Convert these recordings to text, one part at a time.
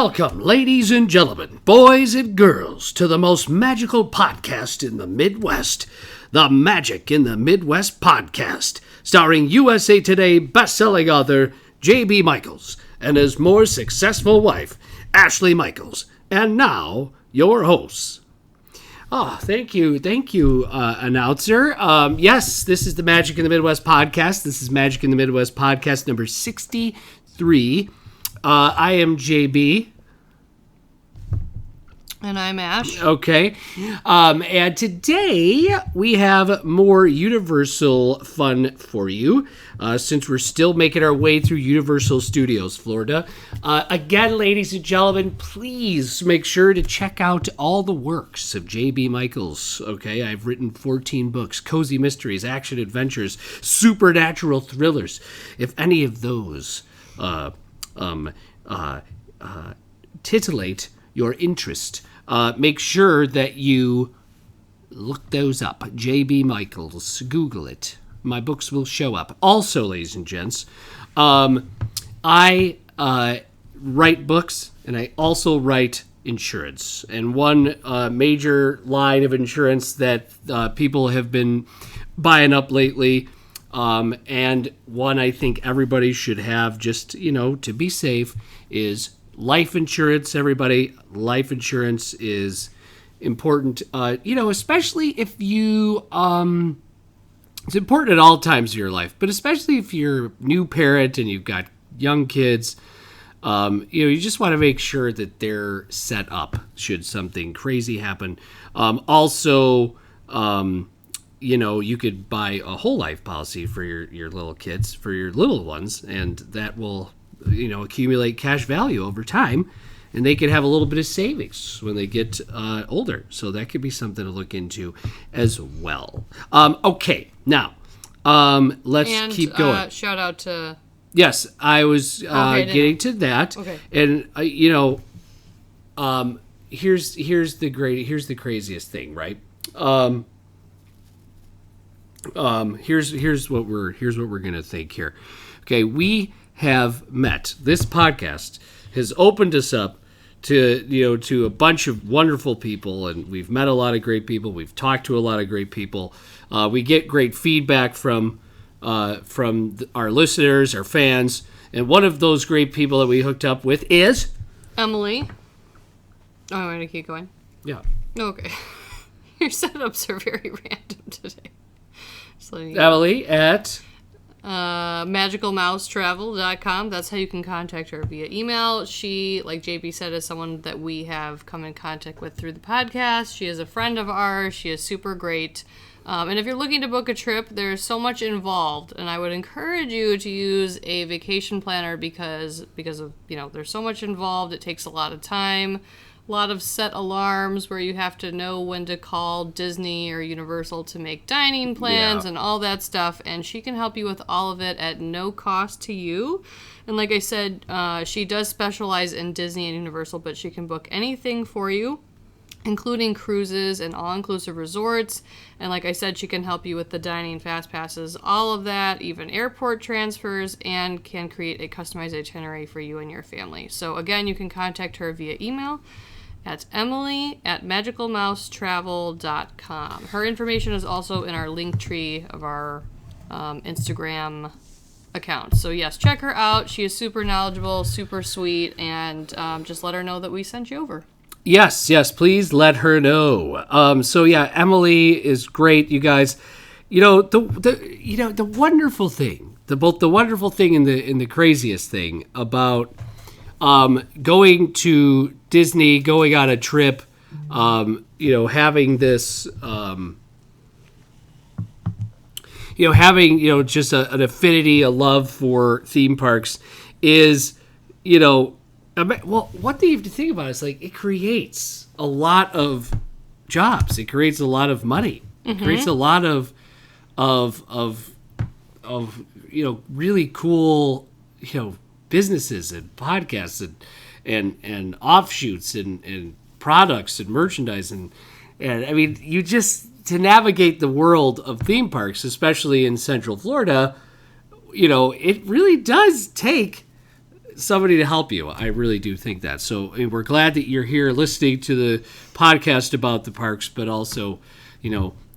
Welcome, ladies and gentlemen, boys and girls, to the most magical podcast in the Midwest, the Magic in the Midwest podcast, starring USA Today best-selling author J.B. Michaels and his more successful wife, Ashley Michaels. And now, your hosts. Oh, thank you, announcer. Yes, this is the Magic in the Midwest podcast. This is Magic in the Midwest podcast number 63. I am JB. And I'm Ash. Okay. And today we have more Universal fun for you, since we're still making our way through Universal Studios, Florida. Again, ladies and gentlemen, please make sure to check out all the works of J.B. Michaels. Okay, I've written 14 books, cozy mysteries, action adventures, supernatural thrillers. If any of those titillate your interest, make sure that you look those up. J.B. Michaels. Google it. My books will show up. Also, ladies and gents, I write books, and I also write insurance. And one major line of insurance that people have been buying up lately, and one I think everybody should have just, to be safe, is life insurance. Everybody, life insurance is important, especially if you, it's important at all times of your life, but especially if you're a new parent and you've got young kids, you just want to make sure that they're set up should something crazy happen. Also, you could buy a whole life policy for your little kids, for your little ones, and that will accumulate cash value over time, and they could have a little bit of savings when they get older. So that could be something to look into as well. Okay, now let's keep going. Shout out to... Yes, I was getting to that. Okay. And here's the craziest thing, right? Here's what we're gonna think here. Okay, we have met. This podcast has opened us up to a bunch of wonderful people, and we've met a lot of great people. We've talked to a lot of great people. We get great feedback from our listeners, our fans, and one of those great people that we hooked up with is Emily. Oh, I'm going to keep going. Yeah. Okay. Your setups are very random today. Emily at magicalmousetravel.com. That's how you can contact her via email. She, like JB said, is someone that we have come in contact with through the podcast. She is a friend of ours. She is super great. And if you're looking to book a trip, there's so much involved, and I would encourage you to use a vacation planner because of, there's so much involved. It takes a lot of time. A lot of set alarms where you have to know when to call Disney or Universal to make dining plans and all that stuff. And she can help you with all of it at no cost to you. And like I said, she does specialize in Disney and Universal, but she can book anything for you, including cruises and all-inclusive resorts. And like I said, she can help you with the dining fast passes, all of that, even airport transfers, and can create a customized itinerary for you and your family. So again, you can contact her via email at emily@magicalmousetravel.com. Her information is also in our link tree of our Instagram account. So yes, check her out. She is super knowledgeable, super sweet, and just let her know that we sent you over. Yes, please let her know. Emily is great, you guys. The wonderful thing, both the wonderful thing and the craziest thing about going to Disney, going on a trip, having this, just an affinity, a love for theme parks is, what do you have to think about? It's like it creates a lot of jobs. It creates a lot of money. It creates a lot of really cool businesses and podcasts and offshoots and products and merchandise and I mean, you just, to navigate the world of theme parks, especially in Central Florida, it really does take somebody to help you. I really do think that. So we're glad that you're here listening to the podcast about the parks, but also,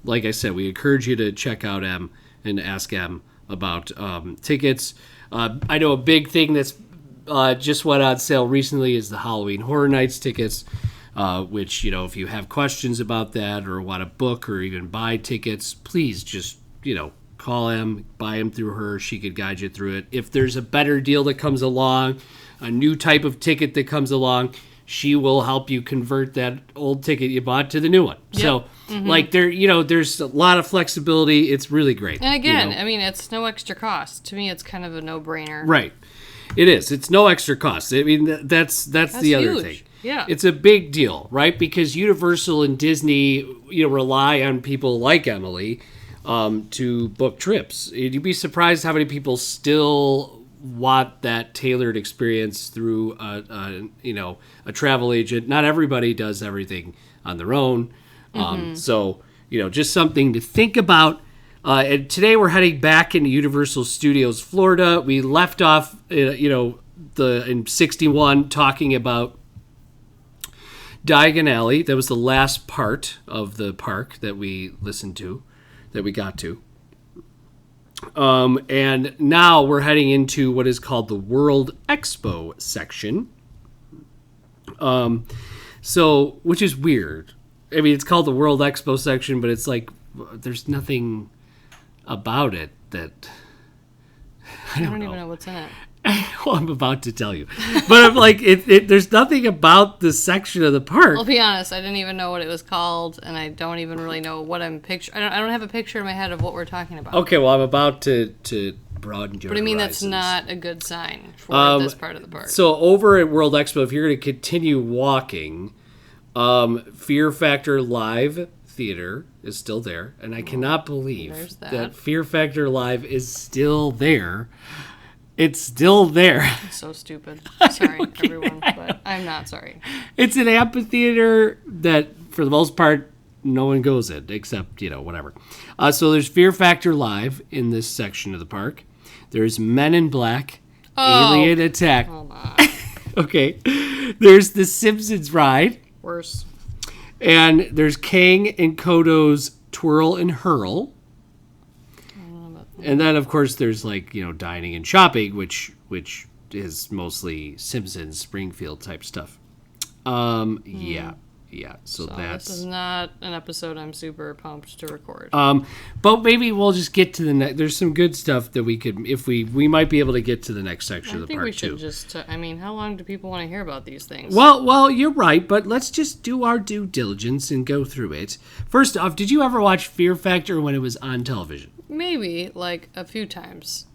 like I said, we encourage you to check out M and ask M about tickets. I know a big thing that's just went on sale recently is the Halloween Horror Nights tickets, which, if you have questions about that or want to book or even buy tickets, please just, call M, buy them through her. She could guide you through it. If there's a better deal that comes along, a new type of ticket that comes along, she will help you convert that old ticket you bought to the new one. Yep. So, there's a lot of flexibility. It's really great. And again, it's no extra cost. To me, it's kind of a no-brainer. Right. It is. It's no extra cost. That's the other thing. Yeah. It's a big deal, right? Because Universal and Disney, rely on people like Emily to book trips. You'd be surprised how many people still want that tailored experience through a travel agent. Not everybody does everything on their own. So, just something to think about. And today we're heading back into Universal Studios Florida. We left off, in 61 talking about Diagon Alley. That was the last part of the park that we got to. And now we're heading into what is called the World Expo section. Which is weird. It's called the World Expo section, but it's like there's nothing about it that I don't even know what's in it. Well, I'm about to tell you, but I'm like, there's nothing about this section of the park. I'll be honest, I didn't even know what it was called, and I don't even really know what I'm picturing. I don't have a picture in my head of what we're talking about. Okay, well, I'm about to broaden your horizons. That's not a good sign for this part of the park. So over at World Expo, if you're going to continue walking, Fear Factor Live Theater is still there, and I cannot believe that Fear Factor Live is still there. It's still there. It's so stupid. Sorry, everyone, but I'm not sorry. It's an amphitheater that, for the most part, no one goes in, except, whatever. So there's Fear Factor Live in this section of the park. There's Men in Black, Alien Attack. Hold on. Okay. There's the Simpsons ride. Worse. And there's Kang and Kodo's Twirl and Hurl. And then, of course, there's dining and shopping, which is mostly Simpsons, Springfield type stuff. Yeah. So that's. This is not an episode I'm super pumped to record. But maybe we'll just get to the next. There's some good stuff that we could, if we might be able to get to the next section of the park too. I think we should just. How long do people want to hear about these things? Well, you're right, but let's just do our due diligence and go through it. First off, did you ever watch Fear Factor when it was on television? Maybe, a few times.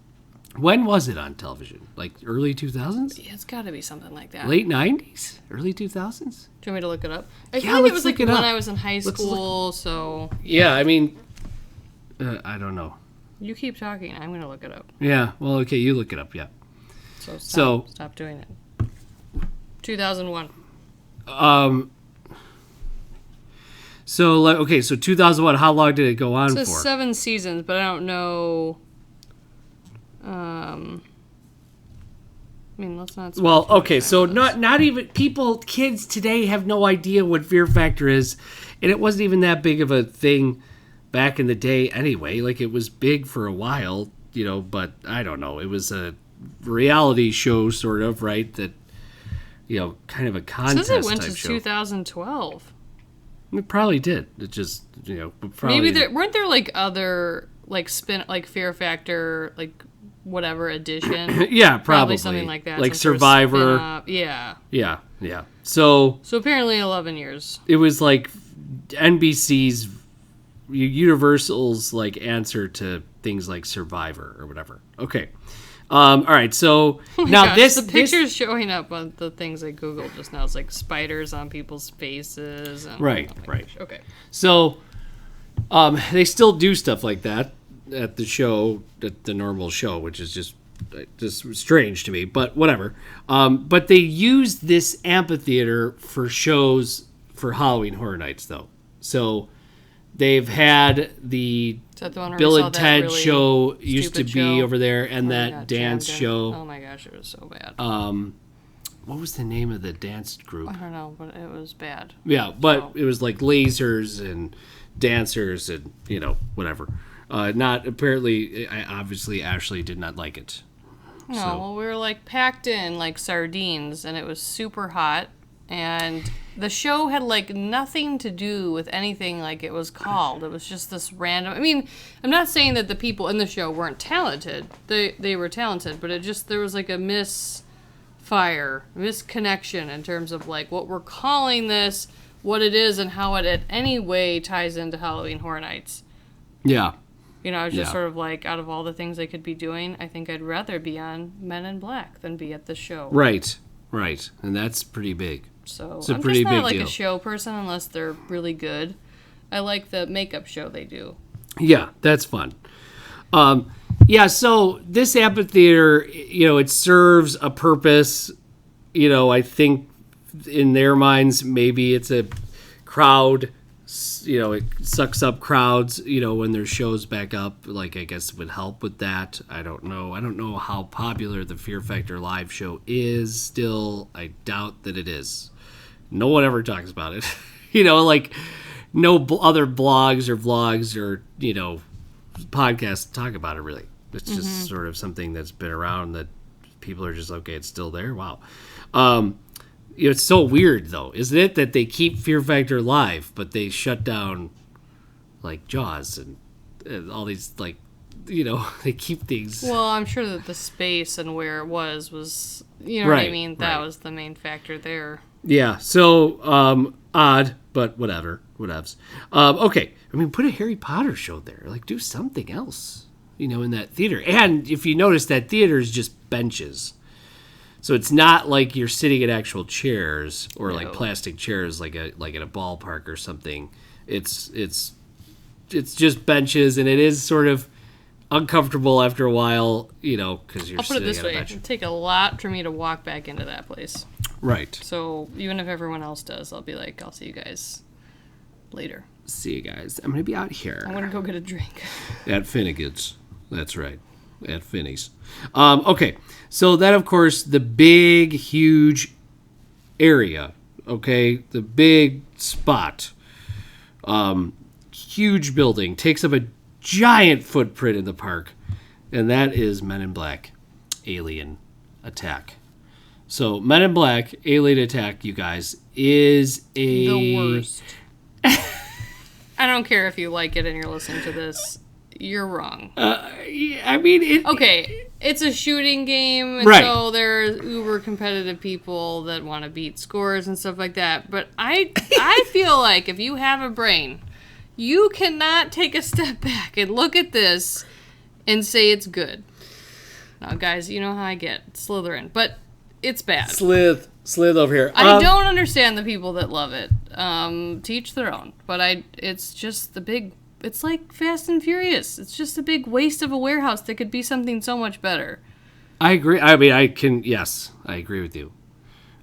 When was it on television? Early 2000s? Yeah, it's got to be something like that. Late 90s? Early 2000s? Do you want me to look it up? I feel like it was when I was in high school, so... Yeah, I don't know. You keep talking. I'm going to look it up. Yeah, well, okay, you look it up, yeah. So stop doing it. 2001. So 2001, how long did it go on for? 7 seasons, but I don't know... let's not... Well, okay, so not even... Kids today have no idea what Fear Factor is, and it wasn't even that big of a thing back in the day anyway. It was big for a while, but I don't know. It was a reality show, sort of, right? That, kind of a contest type show. It says it went to 2012. It probably did. It just, probably... Maybe weren't there, other, Fear Factor, whatever edition? Yeah, probably something like that. Survivor. Yeah. Yeah. So apparently 11 years. It was NBC's, Universal's answer to things like Survivor or whatever. Okay. All right. So now the pictures showing up on the things I Googled just now. It's spiders on people's faces. And, right. Okay. So they still do stuff like that at the show, at the normal show, which is just strange to me, but whatever. But they use this amphitheater for shows for Halloween Horror Nights, though. So They've had the Is that the one where Bill we saw and that Ted really show used to stupid be show over there, and where we that got dance jammed in? show. Oh my gosh, it was so bad. What was the name of the dance group? I don't know, but it was bad. Yeah, but So- it was like lasers and dancers and whatever. Not apparently. Obviously, Ashley did not like it. No, So- well, we were like packed in like sardines, and it was super hot. And the show had like nothing to do with anything like it was called. It was just this random. I mean, I'm not saying that the people in the show weren't talented. They were talented, but there was like a misconnection in terms of like what we're calling this, what it is, and how it in any way ties into Halloween Horror Nights. Yeah. I was just Yeah. sort of like, out of all the things I could be doing, I think I'd rather be on Men in Black than be at the show. Right. And that's pretty big. So It's a I'm pretty just not big like deal. a show person unless they're really good. I like the makeup show they do. Yeah, that's fun. So this amphitheater, it serves a purpose. I think in their minds, maybe it's a crowd. It sucks up crowds. When their shows back up, like I guess it would help with that. I don't know. I don't know how popular the Fear Factor live show is. Still, I doubt that it is. No one ever talks about it. Like no other blogs or vlogs or podcasts talk about it really. It's just sort of something that's been around that people are just okay. It's still there. Wow. It's so weird though, isn't it, that they keep Fear Factor live, but they shut down like Jaws and all these like they keep things. Well, I'm sure that the space and where it was what I Right, mean? That right. was the main factor there. Yeah. So odd, but whatevs. Okay. I mean, put a Harry Potter show there. Like, do something else. In that theater. And if you notice, that theater is just benches. So it's not like you're sitting at actual chairs or like No. plastic chairs, like at a ballpark or something. It's just benches, and it is sort of uncomfortable after a while, because you're I'll put it sitting this at a way. bench. It'd take a lot for me to walk back into that place. Right. So even if everyone else does, I'll be like, I'll see you guys later. See you guys. I'm gonna be out here. I want to go get a drink. At Finnegan's. That's right. At Finney's. Okay. So that, of course, the big, huge area. Okay. The big spot. Huge building. Takes up a giant footprint in the park. And that is Men in Black. Alien Attack. So Men in Black, Alien Attack, you guys, is The worst. I don't care if you like it and you're listening to this. You're wrong. I mean, it. Okay, it's a shooting game, and Right. so there's uber competitive people that want to beat scores and stuff like that. But I feel like if you have a brain, you cannot take a step back and look at this and say it's good. Now, guys, you know how I get Slytherin, but it's bad. Slith over here. I don't understand the people that love it. Teach their own. But it's just it's like Fast and Furious. It's just a big waste of a warehouse that could be something so much better. I agree. I mean, yes, I agree with you.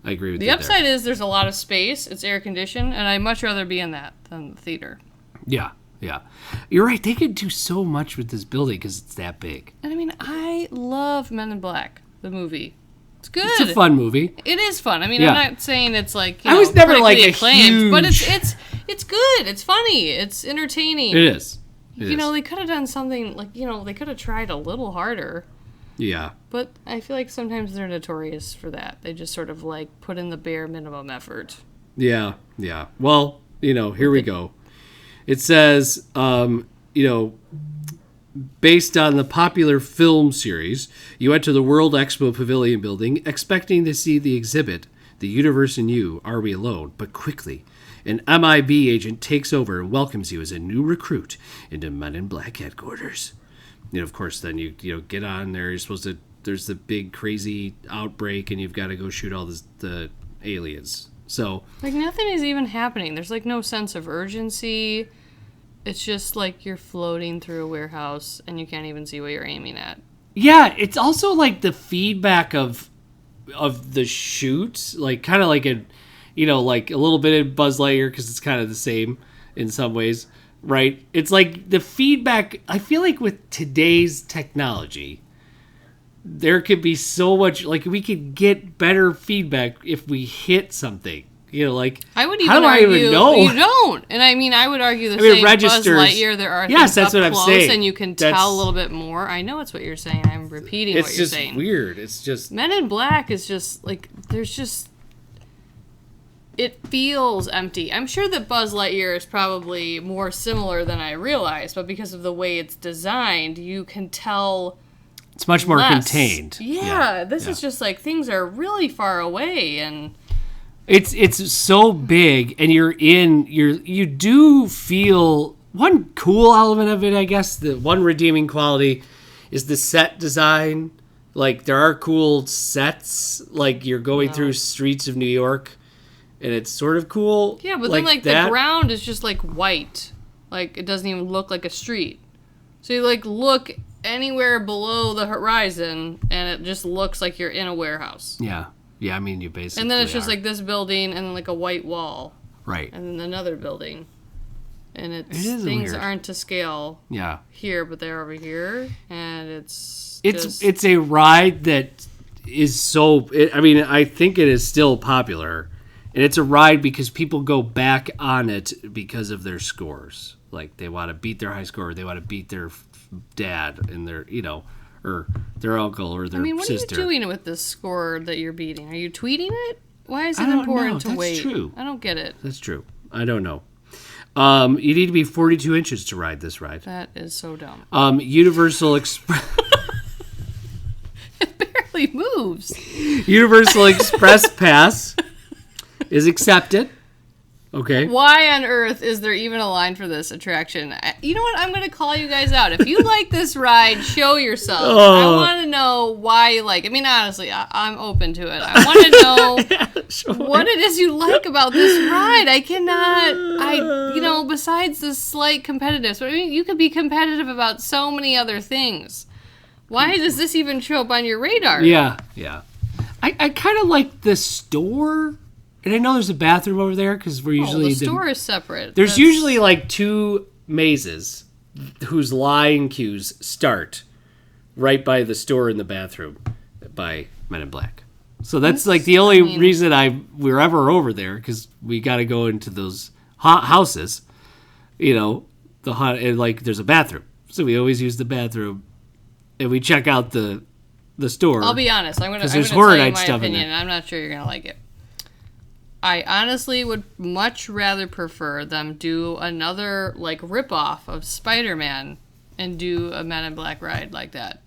The upside is there's a lot of space. It's air conditioned, and I'd much rather be in that than the theater. Yeah. You're right. They could do so much with this building because it's that big. And I mean, I love Men in Black, the movie. It's good. It's a fun movie. It is fun. I mean, Yeah. I'm not saying it's like I was never like critically a acclaimed, but huge- it's good. It's funny. It's entertaining. It is. They could have done something like they could have tried a little harder. Yeah. But I feel like sometimes they're notorious for that. They just sort of like put in the bare minimum effort. Yeah. Well, here we go. It says, based on the popular film series, you enter the World Expo Pavilion building expecting to see the exhibit, The Universe and You, Are We Alone? But quickly, an MIB agent takes over and welcomes you as a new recruit into Men in Black headquarters. Of course, then you get on there. You're supposed to. There's the big crazy outbreak, and you've got to go shoot all the aliens. So Like nothing is even happening. There's like no sense of urgency. It's just like you're floating through a warehouse and you can't even see what you're aiming at. yeah, it's also like the feedback of the shoot, like kind of like like a little bit in Buzz Lightyear because it's kind of the same in some ways. right? It's like the feedback. I feel like with today's technology, there could be so much, like we could get better feedback if we hit something. You know, like I would even how do argue I even know? You don't, and I mean, I would argue the same. Buzz Lightyear, there are things that's up what I'm close, saying. and you can tell a little bit more. I know it's what you're saying. I'm repeating what you're saying. It's just weird. It's just Men in Black is just like there's just it feels empty. I'm sure that Buzz Lightyear is probably more similar than I realized, but because of the way it's designed, you can tell. It's much more less. contained. Yeah, this is just like things are really far away and. It's so big, and you do feel one cool element of it. I guess the one redeeming quality is the set design. Like there are cool sets. Like you're going through streets of New York, and it's sort of cool. Yeah, but then the ground is just like white. Like it doesn't even look like a street. So you like look anywhere below the horizon, and it just looks like you're in a warehouse. Yeah. Yeah, I mean, you basically and then it's just like this building and then like a white wall. Right. And then another building. And it is things weird. aren't to scale here, but they're over here. And it's a ride that is so... I think it is still popular. And it's a ride because people go back on it because of their scores. Like, they want to beat their high score, or they want to beat their dad and their, or their uncle or their what sister. are you doing with this score that you're beating? Are you tweeting it? Why is it important to wait? That's true. I don't get it. That's true. I don't know. You need to be 42 inches to ride this ride. That is so dumb. Universal Express... It barely moves. Universal Express Pass is accepted. Okay. Why on earth is there even a line for this attraction? You know what? I'm going to call you guys out. If you like this ride, show yourself. I want to know why you like it. Honestly, I'm open to it. I want to know what it is you like about this ride. I cannot, besides the slight competitiveness, you could be competitive about so many other things. Why does this even show up on your radar? Yeah. I kind of like the store. And I know there's a bathroom over there because we're usually... the store is separate. There's usually like two mazes whose line cues start right by the store and the bathroom by Men in Black. So that's like the only reason we're ever over there, because we got to go into those houses, and like there's a bathroom. So we always use the bathroom and we check out the store. I'll be honest. I'm going to tell you my opinion. I'm not sure you're going to like it. I honestly would much rather prefer them do another, rip-off of Spider-Man and do a Men in Black ride like that.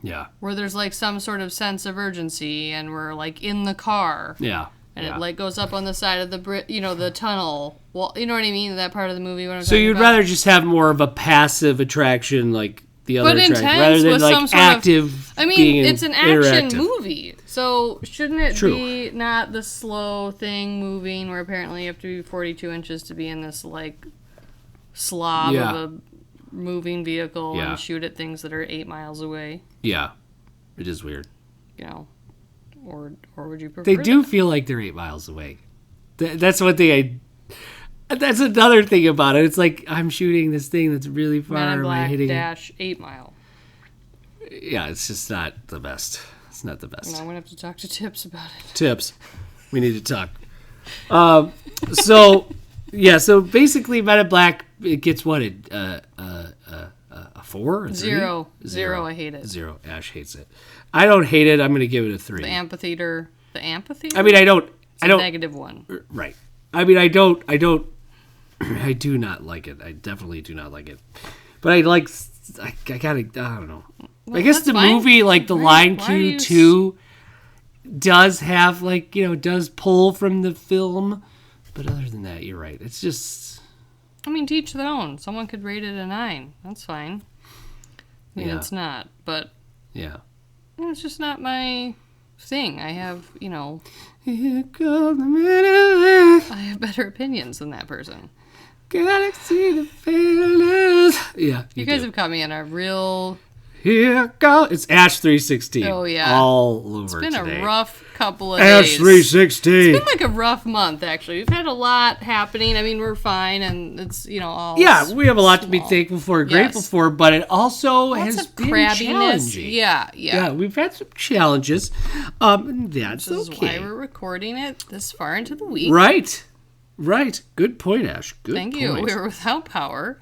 Yeah. Where there's, some sort of sense of urgency, and we're, in the car. Yeah. And it, goes up on the side of the tunnel. Well, you know what I mean? That part of the movie. So you'd rather just have more of a passive attraction, like the other attraction, rather than, some sort active of... it's an action movie. So shouldn't it be not the slow thing moving where apparently you have to be 42 inches to be in this slob of a moving vehicle and shoot at things that are 8 miles away? Yeah. It is weird. Or would you prefer They do feel like they're 8 miles away. That's one thing that's another thing about it. It's like I'm shooting this thing that's really far. Men in Black dash 8 Mile. Yeah, it's just not the best. It's not the best. I'm going to have to talk to Tips about it. Tips. We need to talk. So basically Men in Black, it gets what? A 4? A 3? Zero. I hate it. 0. Ash hates it. I don't hate it. I'm going to give it a 3. The amphitheater? I don't... -1. Right. I do not like it. I definitely do not like it. But I don't know. Well, I guess the movie, the Line Q2 does have, does pull from the film. But other than that, you're right. It's just... to each their own. Someone could rate it a 9. That's fine. It's not. But... Yeah. It's just not my thing. I have, Here comes the minute. I have better opinions than that person. Gotta see the feelings. Yeah. You guys have caught me in a real Here go. It's Ash 316. Oh, yeah. All over It's been today. a rough couple of Ash days. 316. It's been like a rough month, actually. We've had a lot happening. I mean, we're fine, and it's, all Yeah, we have a lot to be small. thankful for, grateful Yes. for, but it also Lots has of been crabbiness. challenging. Yeah. We've had some challenges. That's This is okay. why we're recording it this far into the week. Right. Good point, Ash. Good Thank point. you. We were without power.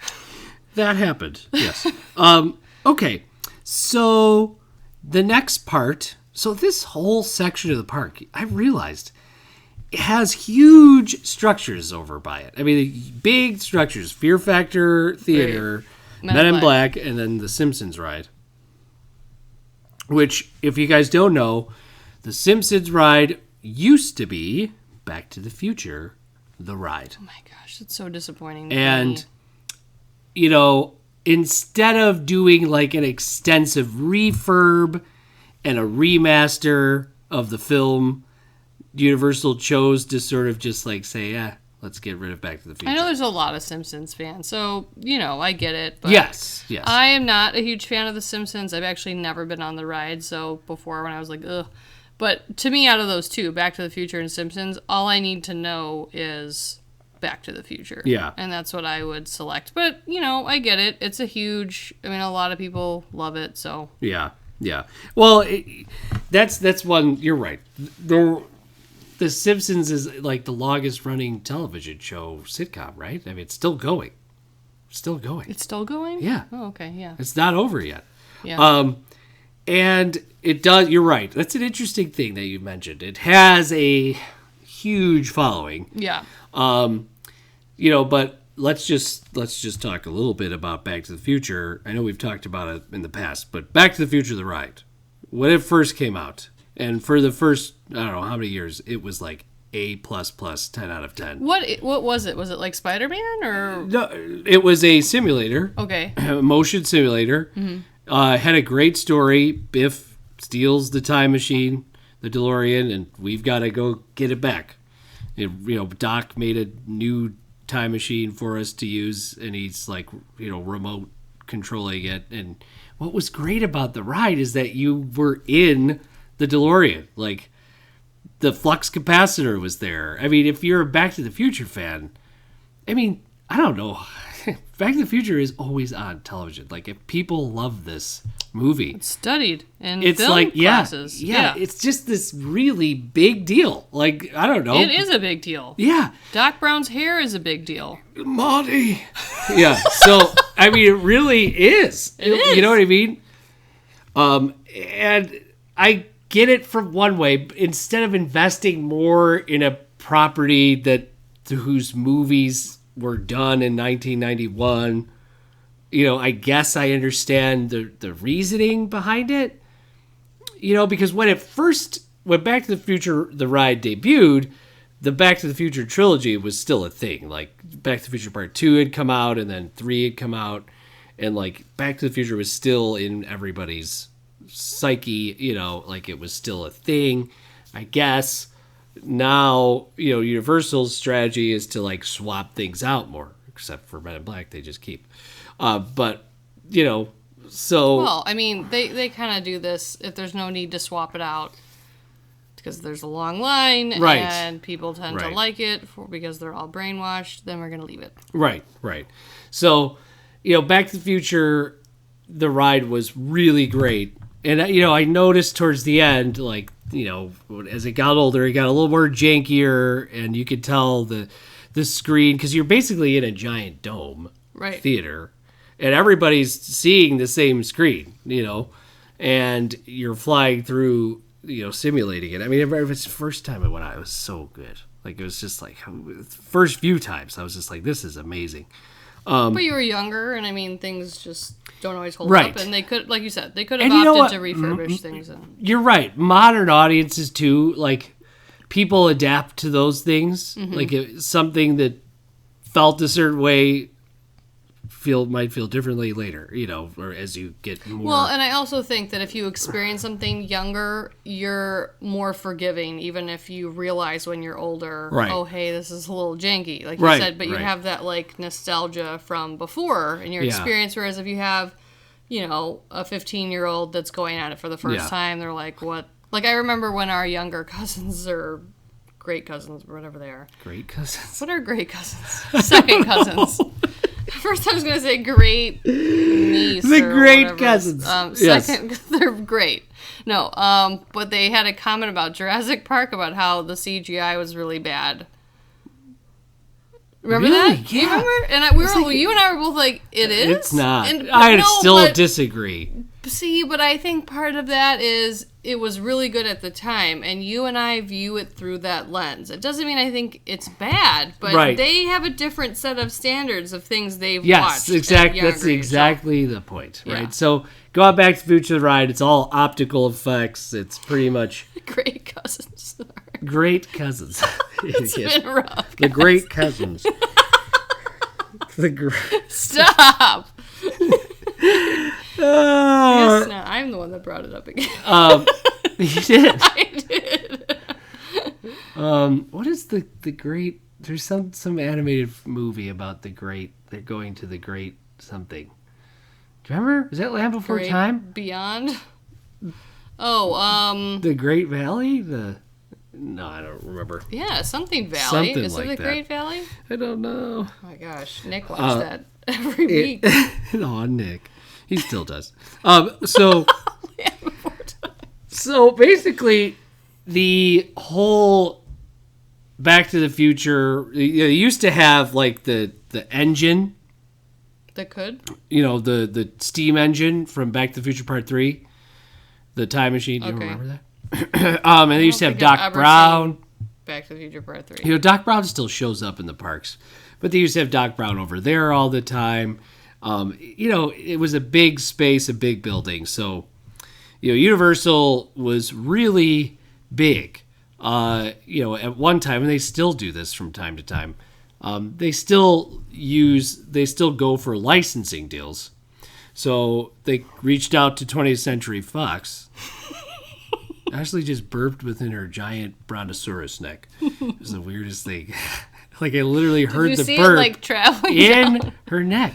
That happened. Yes. Okay. So the next part. So this whole section of the park, I realized, it has huge structures over by it. I mean, big structures. Fear Factor Theater, Right. Men in Black, and then the Simpsons ride. Which, if you guys don't know, the Simpsons ride used to be Back to the Future, the ride. Oh my gosh, it's so disappointing. And, instead of doing like an extensive refurb and a remaster of the film, Universal chose to sort of just like say, let's get rid of Back to the Future. I know there's a lot of Simpsons fans, so, I get it. But Yes. I am not a huge fan of The Simpsons. I've actually never been on the ride, so before when I was like, ugh. But to me, out of those two, Back to the Future and Simpsons, all I need to know is Back to the Future. Yeah. And that's what I would select. But, I get it. It's a lot of people love it, so. Yeah. Well, that's one, you're right. The Simpsons is like the longest running television show sitcom, right? I mean, it's still going. It's still going? Yeah. Oh, okay, yeah. It's not over yet. Yeah. And it does, you're right. That's an interesting thing that you mentioned. It has a huge following. Yeah. But let's just talk a little bit about Back to the Future. I know we've talked about it in the past, but Back to the Future, the ride, when it first came out, and for the first, I don't know how many years, it was like A++, 10 out of 10. What was it? Was it like Spider-Man or? No, it was a simulator, Okay. a motion simulator. Had a great story. Biff steals the time machine, the DeLorean, and we've got to go get it back. Doc made a new time machine for us to use, and he's like, remote controlling it. And what was great about the ride is that you were in the DeLorean. Like, the flux capacitor was there. I mean, if you're a Back to the Future fan, I mean, I don't know. Back to the Future is always on television. Like, if people love this movie, It's studied in it's film like, classes. yeah, it's just this really big deal. Like, I don't know. It is a big deal. Yeah. Doc Brown's hair is a big deal. Marty. Yeah. So, I mean, it really is. It is. You know what I mean? And I get it from one way. Instead of investing more in a property whose movies were done in 1991, I guess I understand the reasoning behind it. Because when Back to the Future, the ride debuted, the Back to the Future trilogy was still a thing. Like, Back to the Future Part 2 had come out, and then 3 had come out, and like Back to the Future was still in everybody's psyche, like it was still a thing. I guess now, Universal's strategy is to like swap things out more, except for Men in Black, they just keep. But, so. Well, I mean, they kind of do this if there's no need to swap it out because there's a long line Right. and people tend to Right. like it because they're all brainwashed, then we're going to leave it. Right. So, Back to the Future, the ride was really great. And, I noticed towards the end, like, as it got older, it got a little more jankier, and you could tell the screen, because you're basically in a giant dome Right. theater, and everybody's seeing the same screen, and you're flying through, simulating it. I mean, it's the first time it went out, it was so good. Like, it was just like, first few times, I was just like, this is amazing. But you were younger, and I mean, things just don't always hold Right. up. And they could, like you said, they could have And you know opted what? to refurbish things. And You're right. Modern audiences too, like, people adapt to those things. Like, something that felt a certain way might feel differently later, or as you get more. Well, and I also think that if you experience something younger, you're more forgiving, even if you realize when you're older, Right. oh, hey, this is a little janky, like you Right, said, but you right. have that, like, nostalgia from before in your Yeah. experience, whereas if you have a 15-year-old that's going at it for the first Yeah. time, they're like, what? Like, I remember when our younger cousins or great cousins, whatever they are. Great cousins. What are great cousins? Second cousins. First I was going to say great niece. The or great whatever. cousins. Yes. Second, they're great. No, but they had a comment about Jurassic Park about how the CGI was really bad. Remember Really? that? Do you Yeah. remember? And you and I were both like, it is? It's not. And, I no, still but- disagree. See, but I think part of that is it was really good at the time, and you and I view it through that lens. It doesn't mean I think it's bad, but Right. they have a different set of standards of things they've Yes, watched. exactly. at That's younger age. exactly the point, right? Yeah. So go on Back to the Future ride. It's all optical effects. It's pretty much Great cousins. great cousins. It's Yes. been rough. The great cousins. The great. Stop. Uh, Yes, no, I'm the one that brought it up again. you did. I did. What is the great? There's some animated movie about the great. They're going to the great something. Do you remember? Is that Land Before Great Time? Beyond. Oh, The Great Valley? No, I don't remember. yeah, something Valley. Something Is like it the that. Great Valley? I don't know. Oh my gosh, Nick watched that every week. Oh, Nick. He still does. So basically, the whole Back to the Future, you used to have like the engine, That could. the steam engine from Back to the Future Part 3, the time machine. Do you Okay. remember that? And they used to have think I've Doc ever Brown. Back to the Future Part 3. Doc Brown still shows up in the parks, but they used to have Doc Brown over there all the time. It was a big space, a big building. So, Universal was really big. At one time, and they still do this from time to time. They still go for licensing deals. So they reached out to 20th Century Fox. Ashley just burped within her giant brontosaurus neck. It was the weirdest thing. Like I literally heard you the see burp it like traveling in down? her neck.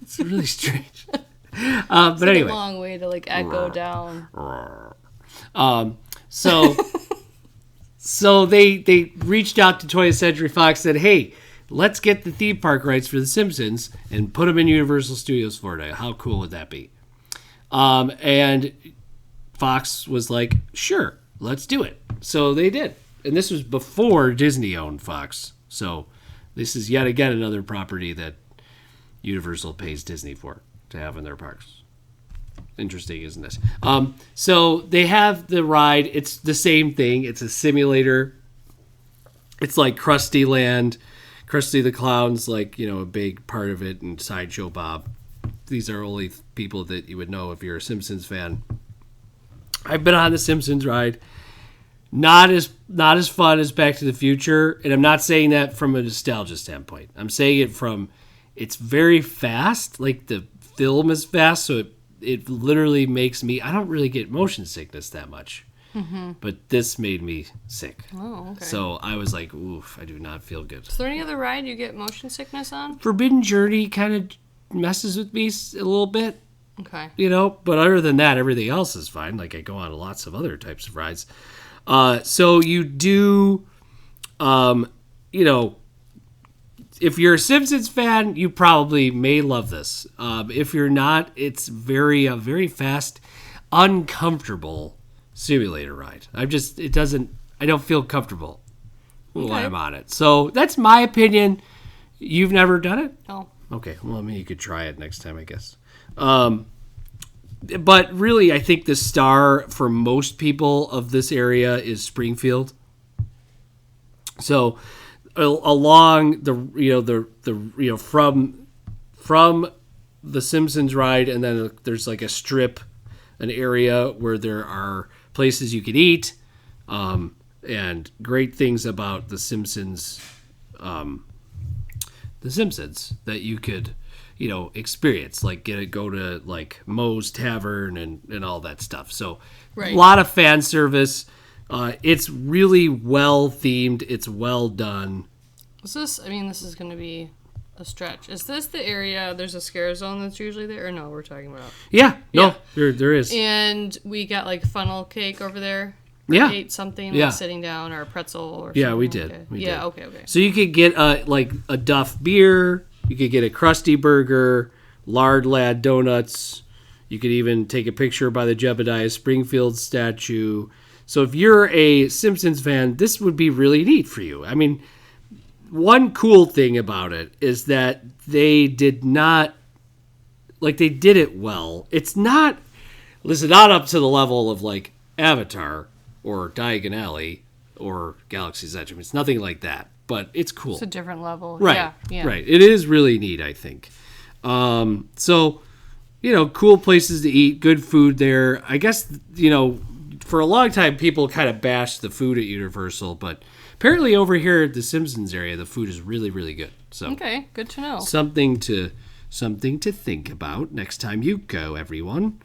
It's really strange. But It's anyway, a long way to like echo down. So they reached out to 20th Century Fox, said, "Hey, let's get the theme park rights for The Simpsons and put them in Universal Studios Florida. How cool would that be?" And Fox was like, "Sure, let's do it." So they did, and this was before Disney owned Fox. So this is yet again another property that Universal pays Disney for to have in their parks. Interesting, isn't it? So they have the ride. It's the same thing. It's a simulator. It's like Krusty Land. Krusty the Clown's like, a big part of it, and Sideshow Bob. These are only people that you would know if you're a Simpsons fan. I've been on the Simpsons ride. Not as fun as Back to the Future, and I'm not saying that from a nostalgia standpoint. I'm saying it from it's very fast. Like the film is fast, so it literally makes me. I don't really get motion sickness that much, but this made me sick. Oh, okay. So I was like, oof, I do not feel good. Is there any other ride you get motion sickness on? Forbidden Journey kind of messes with me a little bit, Okay. but other than that, everything else is fine. Like I go on lots of other types of rides. So you do, if you're a Simpsons fan, you probably may love this. If you're not, it's a very fast, uncomfortable simulator ride. I don't feel comfortable when I'm on it. So that's my opinion. You've never done it? No. Okay, well, I mean, you could try it next time, I guess. But really, I think the star for most people of this area is Springfield. So along from the Simpsons ride, and then there's like a strip, an area where there are places you can eat, and great things about the Simpsons that you could experience, like go to like Moe's Tavern and all that stuff. So Right. A lot of fan service. It's really well themed. It's well done. This is going to be a stretch. Is this the area? There's a scare zone that's usually there, or no? We're talking about. Yeah, no, Yeah. there is. And we got like funnel cake over there. Yeah. Ate something Yeah. like sitting down or a pretzel or something. Yeah, we did. Okay. We yeah, did. okay. So you could get like a Duff beer. You could get a Krusty Burger, Lard Lad donuts. You could even take a picture by the Jebediah Springfield statue. So if you're a Simpsons fan, this would be really neat for you. I mean, one cool thing about it is that they did not, like, they did it well. It's not, listen, not up to the level of like Avatar or Diagon Alley or Galaxy's Edge. I mean, it's nothing like that, but it's cool. It's a different level. Right. Yeah. Right. It is really neat, I think. So, cool places to eat, good food there. I guess, for a long time, people kind of bashed the food at Universal, but apparently over here at the Simpsons area, the food is really, really good. So Okay, good to know. something to think about next time you go, everyone.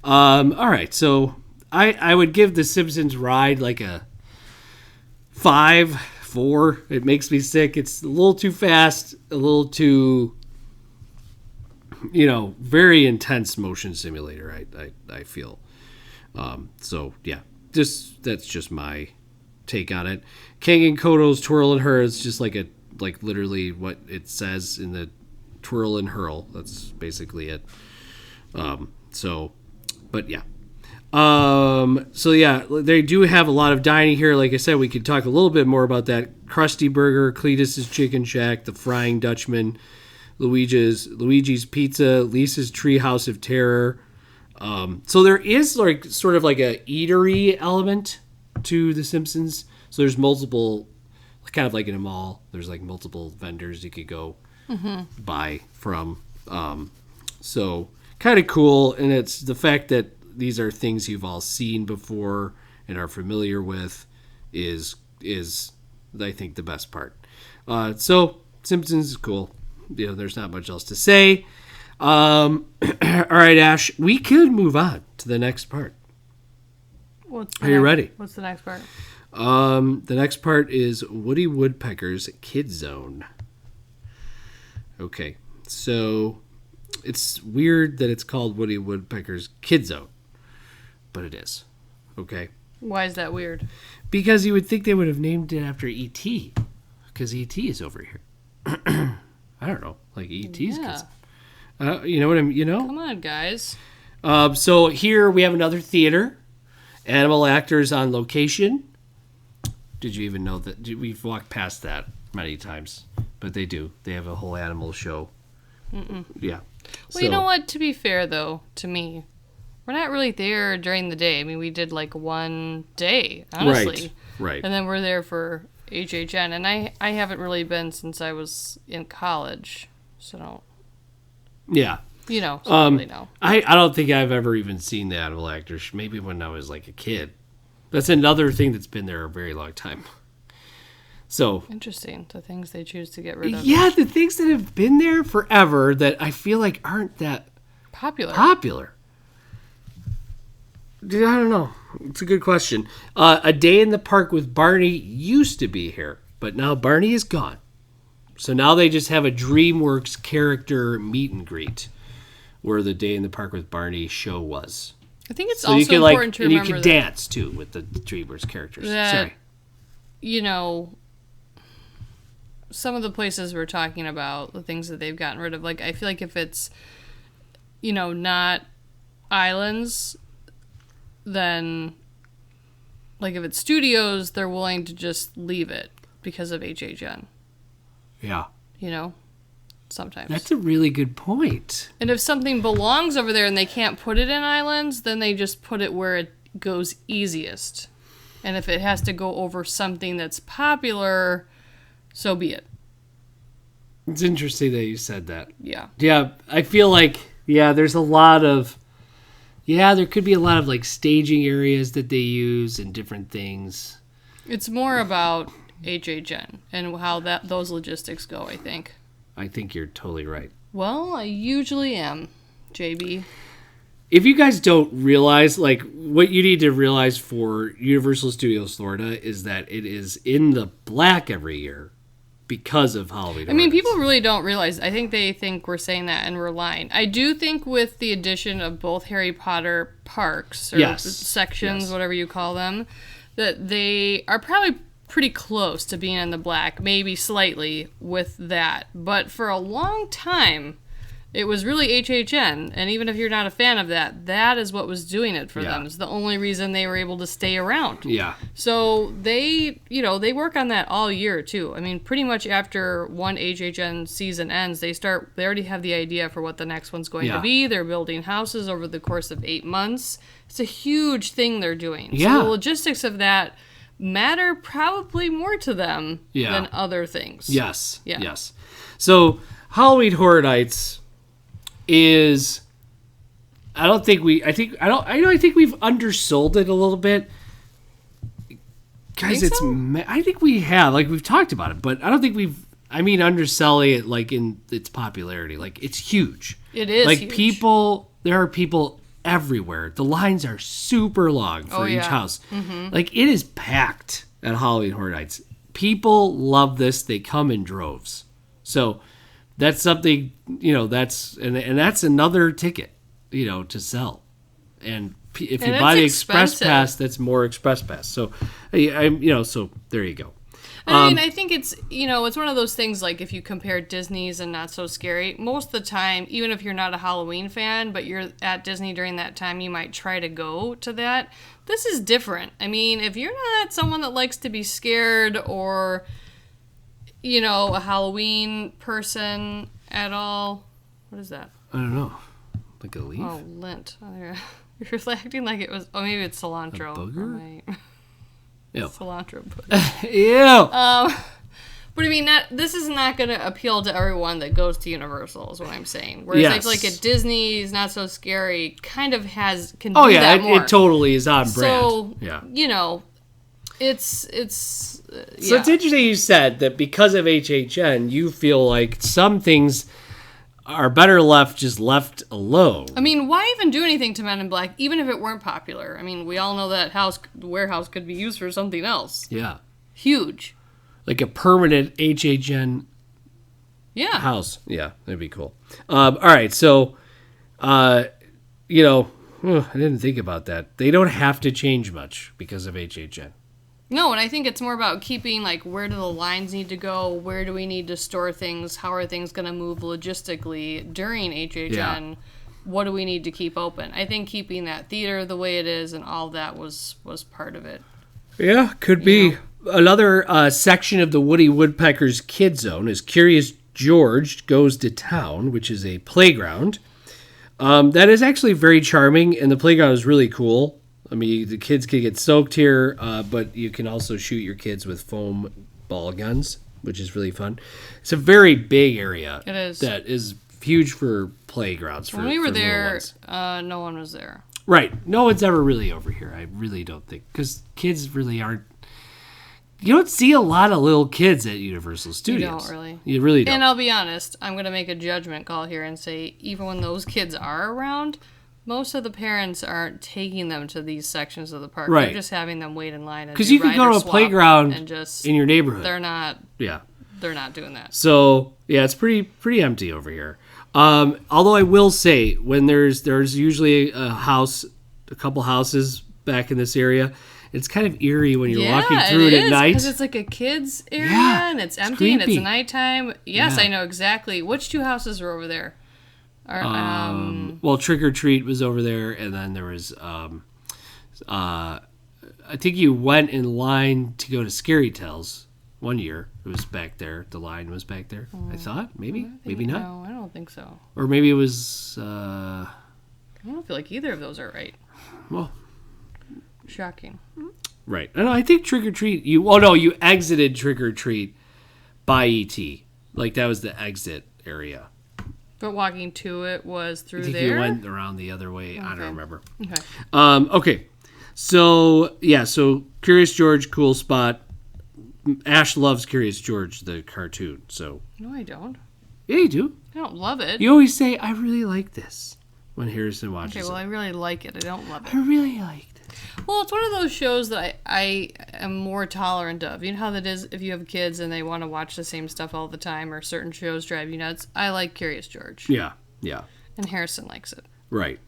All right. So I would give the Simpsons ride like a 5-4. It makes me sick. It's a little too fast, a little too, very intense motion simulator. I feel. So yeah, that's just my take on it. King and Kodo's Twirl and Her is just like literally what it says in the Twirl and Hurl. That's basically it. But yeah. So yeah, they do have a lot of dining here. Like I said, we could talk a little bit more about that. Krusty Burger, Cletus's Chicken Shack, the Frying Dutchman, Luigi's Pizza, Lisa's Treehouse of Terror. So there is like sort of like a eatery element to The Simpsons. So there's multiple, kind of like in a mall, there's like multiple vendors you could go buy from. So kind of cool. And it's the fact that these are things you've all seen before and are familiar with is I think the best part. So Simpsons is cool. There's not much else to say. All right, Ash, we could move on to the next part. Are you ready? What's the next part? The next part is Woody Woodpecker's Kidzone. Okay, so it's weird that it's called Woody Woodpecker's Kidzone, but it is. Okay. Why is that weird? Because you would think they would have named it after E.T., because E.T. is over here. I don't know, like E.T.'s Yeah. Kids. You know what I'm, Come on, guys. So here we have another theater. Animal actors on location. Did you even know that? We've walked past that many times, but they do. They have a whole animal show. Yeah. Well, you know what? To be fair, though, to me, we're not really there during the day. I mean, we did like one day, honestly. Right. And then we're there for HHN. And I haven't really been since I was in college. So don't. Yeah. So I don't really know. I don't think I've ever even seen the animal actors. Maybe when I was like a kid. That's another thing that's been there a very long time. So Interesting. The things they choose to get rid of. yeah, the things that have been there forever that I feel like aren't that Popular. Dude, I don't know. It's a good question. A Day in the Park with Barney used to be here, but now Barney is gone. So now they just have a DreamWorks character meet and greet, where the Day in the Park with Barney show was. I think it's So also you can important to and you remember can that, dance too with the DreamWorks characters. that Sorry. Some of the places we're talking about, the things that they've gotten rid of, like I feel like if it's not islands, then like if it's studios, they're willing to just leave it because of HHN. Yeah. Sometimes. That's a really good point. And if something belongs over there and they can't put it in islands, then they just put it where it goes easiest. And if it has to go over something that's popular, so be it. It's interesting that you said that. Yeah. Yeah, I feel like, there's a lot of, there could be a lot of like staging areas that they use and different things. It's more about HHN and how those logistics go, I think. I think you're totally right. Well, I usually am, JB. If you guys don't realize, like, what you need to realize for Universal Studios Florida is that it is in the black every year because of Halloween. I mean, people really don't realize. I think they think we're saying that and we're lying. I do think with the addition of both Harry Potter parks or sections, whatever you call them, that they are probably pretty close to being in the black, maybe slightly with that. But for a long time, it was really HHN, and even if you're not a fan of that, that is what was doing it for them. It's the only reason they were able to stay around. Yeah. So they work on that all year too. I mean, pretty much after one HHN season ends, they already have the idea for what the next one's going to be. They're building houses over the course of 8 months. It's a huge thing they're doing. Yeah. So the logistics of that matter probably more to them than other things. Yes. Yeah. Yes. So Halloween Horror Nights is, I think we've undersold it a little bit. Guys, I think we have, like, we've talked about it, but I don't think underselling it, like, in its popularity. Like, it's huge. It is like, huge. There are people everywhere. The lines are super long for each house. Mm-hmm. Like, it is packed at Halloween Horror Nights. People love this. They come in droves. So that's something, that's another ticket, to sell. And if you buy the Express Pass, that's more Express Pass. So, so there you go. I mean, I think it's one of those things, like, if you compare Disney's and Not So Scary, most of the time, even if you're not a Halloween fan, but you're at Disney during that time, you might try to go to that. This is different. I mean, if you're not someone that likes to be scared or, a Halloween person at all. What is that? I don't know. Like a leaf? Oh, lint. You're acting like it was, maybe it's cilantro. A booger? Ew. Cilantro pudding. Ew. But I mean, this is not going to appeal to everyone that goes to Universal, is what I'm saying. Whereas I feel like at Disney's Not So Scary kind of can do that more. It totally is on brand. So, it's So it's interesting you said that because of HHN, you feel like some things are better left alone. I mean, why even do anything to Men in Black, even if it weren't popular? I mean, we all know that warehouse could be used for something else. Yeah. Huge. Like a permanent HHN house. Yeah, that'd be cool. All right, so, I didn't think about that. They don't have to change much because of HHN. No, and I think it's more about keeping, like, where do the lines need to go? Where do we need to store things? How are things going to move logistically during HHN? Yeah. What do we need to keep open? I think keeping that theater the way it is and all that was part of it. Yeah, could be. Another section of the Woody Woodpecker's Kidzone is Curious George Goes to Town, which is a playground. That is actually very charming, and the playground is really cool. I mean, the kids can get soaked here, but you can also shoot your kids with foam ball guns, which is really fun. It's a very big area. It is. That is huge for playgrounds. When we were there, no one was there. Right. No one's ever really over here. I really don't think. Because kids really aren't. You don't see a lot of little kids at Universal Studios. You don't really. You really don't. And I'll be honest, I'm going to make a judgment call here and say, even when those kids are around, most of the parents aren't taking them to these sections of the park. Right. They're just having them wait in line. Because you can go to a playground in your neighborhood. They're not. Yeah. They're not doing that. So yeah, it's pretty empty over here. Although I will say, when there's usually a couple houses back in this area, it's kind of eerie when you're walking through it at night. Because it's like a kid's area and it's empty and it's nighttime. Yes, I know exactly. Which two houses are over there? Well, Trick or Treat was over there, and then there was, I think you went in line to go to Scary Tales one year. It was back there. The line was back there. I thought maybe not. No, I don't think so. Or maybe it was. I don't feel like either of those are right. Well, shocking. Right. I think Trick or Treat. You exited Trick or Treat by ET. Like that was the exit area. But walking to it was through there? I think you went around the other way. Okay. I don't remember. Okay. Okay. So Curious George, cool spot. Ash loves Curious George, the cartoon. So no, I don't. Yeah, you do. I don't love it. You always say, I really like this when Harrison watches it. Okay, well, I really like it. I don't love it. I really like this. Well, it's one of those shows that I am more tolerant of. You know how that is if you have kids and they want to watch the same stuff all the time, or certain shows drive you nuts. I like Curious George. Yeah. And Harrison likes it. Right.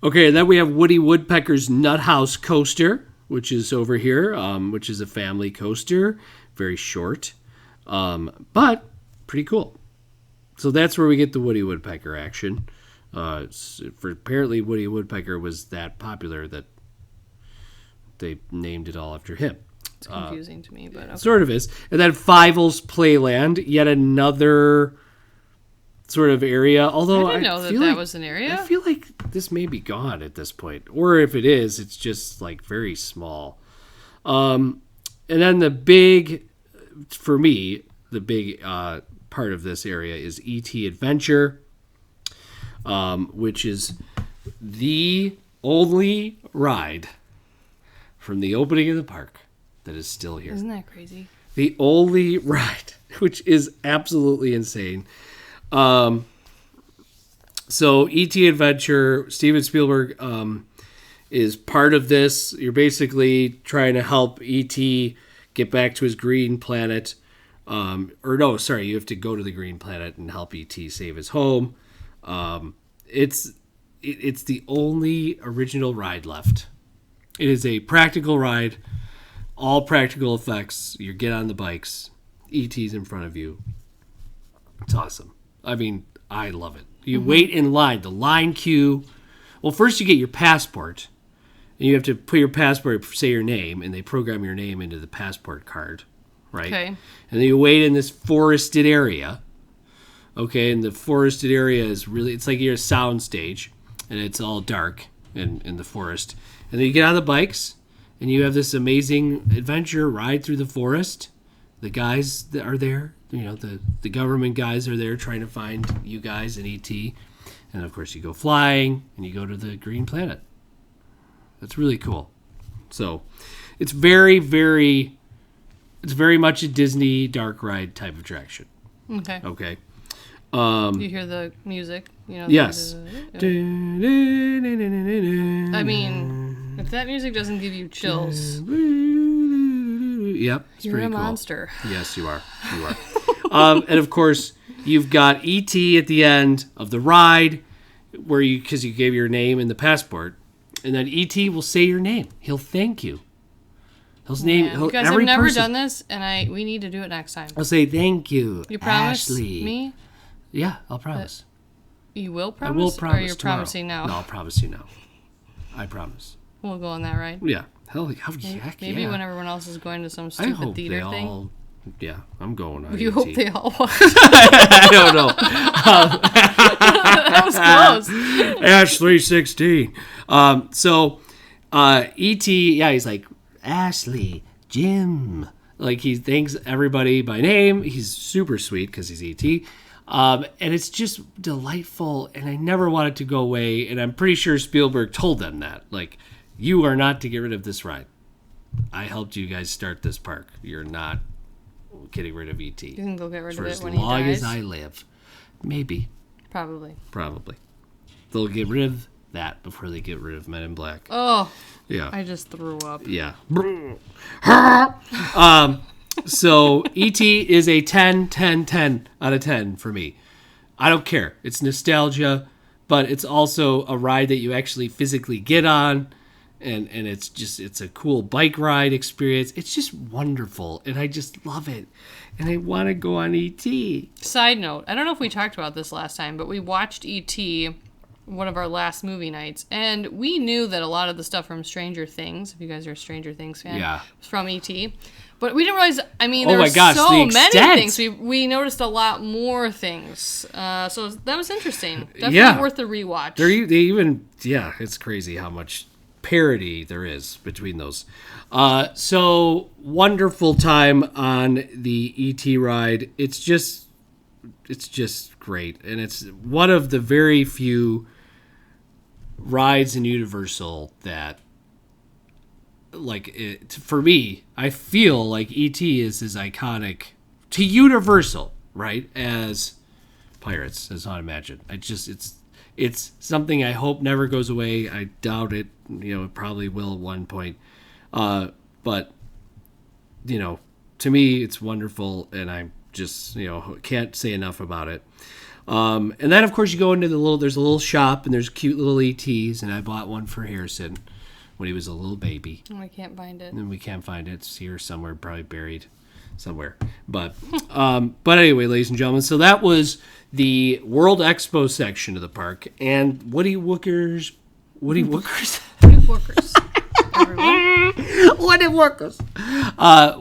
Okay, and then we have Woody Woodpecker's Nut House Coaster, which is over here, which is a family coaster. Very short, but pretty cool. So that's where we get the Woody Woodpecker action. Apparently, Woody Woodpecker was that popular that they named it all after him. It's confusing to me, but okay. Sort of is. And then Fievel's Playland, yet another sort of area. Although I didn't know that was an area. I feel like this may be gone at this point, or if it is, it's just like very small. And then for me, the big part of this area is E.T. Adventure, which is the only ride from the opening of the park that is still here. Isn't that crazy? The only ride, which is absolutely insane. So E.T. Adventure, Steven Spielberg is part of this. You're basically trying to help E.T. get back to his green planet. You have to go to the green planet and help E.T. save his home. It's the only original ride left. It is a practical ride, all practical effects. You get on the bikes, E.T.'s in front of you. It's awesome. I mean, I love it. You wait in line, the line queue. Well, first you get your passport, and you have to put your passport, say your name, and they program your name into the passport card, right? Okay. And then you wait in this forested area. Okay, and the forested area is it's like you're a sound stage, and it's all dark in the forest. And then you get on the bikes, and you have this amazing adventure ride through the forest. The guys that are there, the government guys are there trying to find you guys and E.T. And, of course, you go flying, and you go to the green planet. That's really cool. So it's very, very, much a Disney dark ride type of attraction. Okay. You hear the music? Yes. I mean, if that music doesn't give you chills, yep, it's you're pretty a cool. monster. Yes, you are. And of course, you've got E.T. at the end of the ride, because you gave your name in the passport, and then E.T. will say your name. He'll thank you. He'll name. You guys have never done this, and we need to do it next time. I'll say thank you. You promise Ashley. me? Yeah, I'll promise. You will promise? I will promise. Or you're tomorrow. promising now? No, I'll promise you now. I promise. We'll go on that ride. Yeah. Heck Maybe yeah. when everyone else is going to some I stupid hope theater they thing. all. Yeah, I'm going on. You ET. hope they all watch. I don't know. That was close. Ash 316. So E.T. Yeah, he's like Ashley, Jim. Like he thanks everybody by name. He's super sweet because he's E.T. And it's just delightful, and I never want it to go away. And I'm pretty sure Spielberg told them that, like, you are not to get rid of this ride. I helped you guys start this park. You're not getting rid of E.T. You can go get rid of it For when as he long dies. as I live. Maybe. Probably. They'll get rid of that before they get rid of Men in Black. Oh. Yeah. I just threw up. Yeah. So E.T. is a 10 out of 10 for me. I don't care. It's nostalgia, but it's also a ride that you actually physically get on, and it's a cool bike ride experience. It's just wonderful, and I just love it. And I want to go on E.T. Side note, I don't know if we talked about this last time, but we watched E.T. one of our last movie nights, and we knew that a lot of the stuff from Stranger Things, if you guys are a Stranger Things fan, was from E.T. But we didn't realize, I mean, there were so many things. We noticed a lot more things. So that was interesting. Definitely worth the rewatch. It's crazy how much parody there is between those. So wonderful time on the E.T. ride. It's just great. And it's one of the very few rides in Universal that, for me, I feel like E.T. is as iconic to Universal, right, as Pirates, as Haunted Mansion. It's something I hope never goes away. I doubt it it probably will at one point. But, to me, it's wonderful, and I just, can't say enough about it. And then, of course, you go into there's a little shop, and there's cute little ETs, and I bought one for Harrison when he was a little baby. Oh, I can't find it. And we can't find it. It's here somewhere, probably buried somewhere. But anyway, ladies and gentlemen, so that was the World Expo section of the park, and Woody Wookers. Everyone.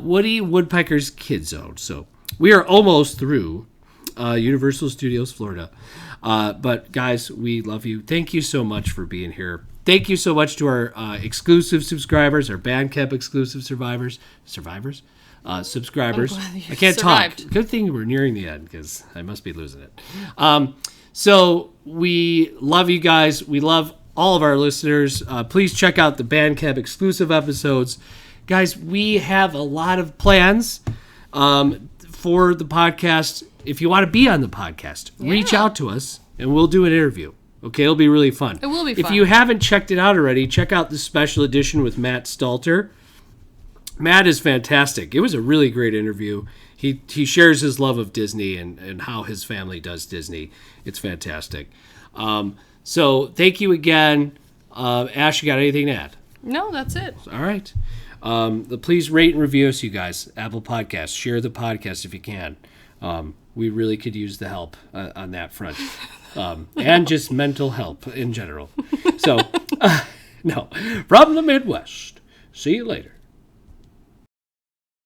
Woody Woodpecker's Kidzone. So we are almost through Universal Studios Florida. But guys, we love you. Thank you so much for being here. Thank you so much to our exclusive subscribers, our Bandcamp exclusive subscribers. I can't survived. talk. Good thing we're nearing the end because I must be losing it. So we love you guys. We love all of our listeners. Please check out the Bandcamp exclusive episodes. Guys, we have a lot of plans for the podcast. If you want to be on the podcast, reach out to us and we'll do an interview. Okay, it'll be really fun. It will be fun. If you haven't checked it out already, check out the special edition with Matt Stalter. Matt is fantastic. It was a really great interview. He shares his love of Disney and how his family does Disney. It's fantastic. So thank you again. Ash, you got anything to add? No, that's it. All right. Please rate and review us, you guys. Apple Podcasts. Share the podcast if you can. We really could use the help on that front. And just mental help in general. So, no. From the Midwest. See you later.